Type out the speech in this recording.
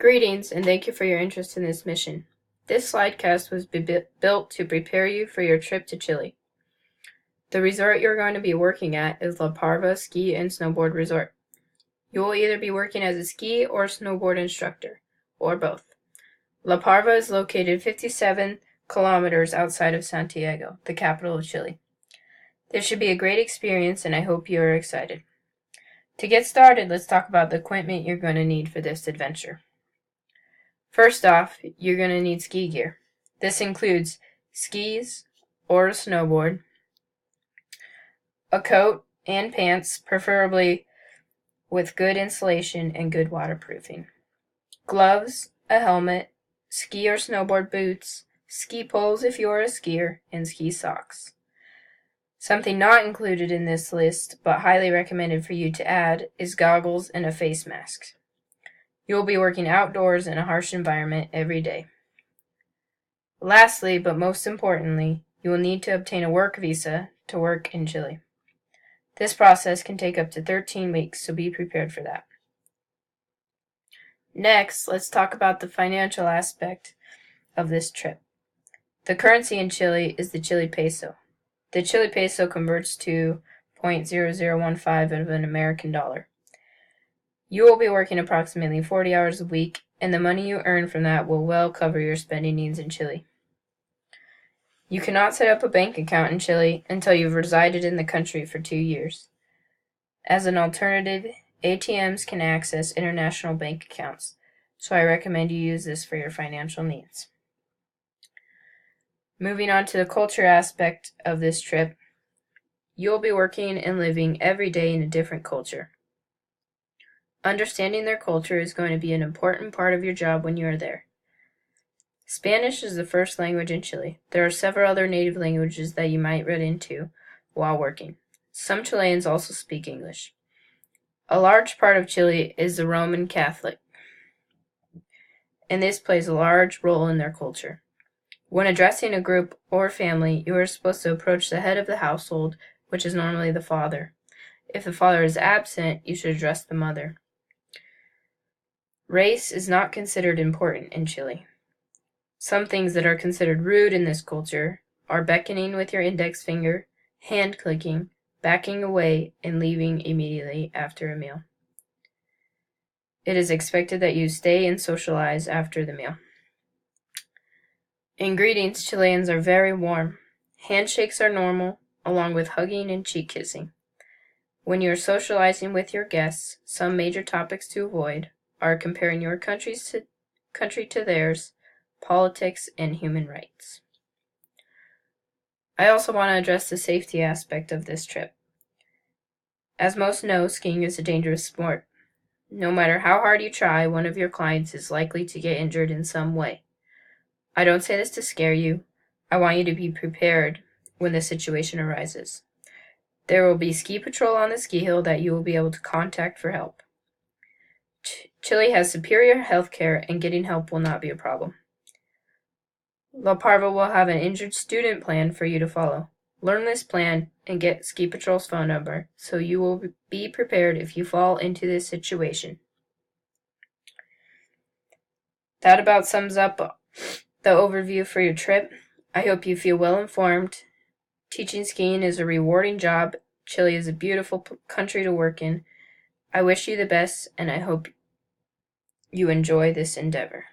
Greetings, and thank you for your interest in this mission. This slidecast was built to prepare you for your trip to Chile. The resort you're going to be working at is La Parva Ski and Snowboard Resort. You will either be working as a ski or snowboard instructor, or both. La Parva is located 57 kilometers outside of Santiago, the capital of Chile. This should be a great experience, and I hope you are excited. To get started, let's talk about the equipment you're going to need for this adventure. First off, you're going to need ski gear. This includes skis or a snowboard, a coat and pants, preferably with good insulation and good waterproofing, gloves, a helmet, ski or snowboard boots, ski poles if you're a skier, and ski socks. Something not included in this list, but highly recommended for you to add, is goggles and a face mask. You will be working outdoors in a harsh environment every day. Lastly, but most importantly, you will need to obtain a work visa to work in Chile. This process can take up to 13 weeks, so be prepared for that. Next, let's talk about the financial aspect of this trip. The currency in Chile is the Chile peso. The Chile peso converts to 0.0015 of an American dollar. You will be working approximately 40 hours a week, and the money you earn from that will well cover your spending needs in Chile. You cannot set up a bank account in Chile until you've resided in the country for 2 years. As an alternative, ATMs can access international bank accounts, so I recommend you use this for your financial needs. Moving on to the culture aspect of this trip, you'll be working and living every day in a different culture. Understanding their culture is going to be an important part of your job when you are there. Spanish is the first language in Chile. There are several other native languages that you might run into while working. Some Chileans also speak English. A large part of Chile is the Roman Catholic, and this plays a large role in their culture. When addressing a group or family, you are supposed to approach the head of the household, which is normally the father. If the father is absent, you should address the mother. Race is not considered important in Chile. Some things that are considered rude in this culture are beckoning with your index finger, hand clicking, backing away, and leaving immediately after a meal. It is expected that you stay and socialize after the meal. In greetings, Chileans are very warm. Handshakes are normal, along with hugging and cheek kissing. When you are socializing with your guests, some major topics to avoid are comparing your country to theirs, politics, and human rights. I also want to address the safety aspect of this trip. As most know, skiing is a dangerous sport. No matter how hard you try, one of your clients is likely to get injured in some way. I don't say this to scare you. I want you to be prepared when the situation arises. There will be ski patrol on the ski hill that you will be able to contact for help. Chile has superior health care, and getting help will not be a problem. La Parva will have an injured student plan for you to follow. Learn this plan and get Ski Patrol's phone number so you will be prepared if you fall into this situation. That about sums up the overview for your trip. I hope you feel well informed. Teaching skiing is a rewarding job. Chile is a beautiful country to work in. I wish you the best, and I hope you enjoy this endeavor.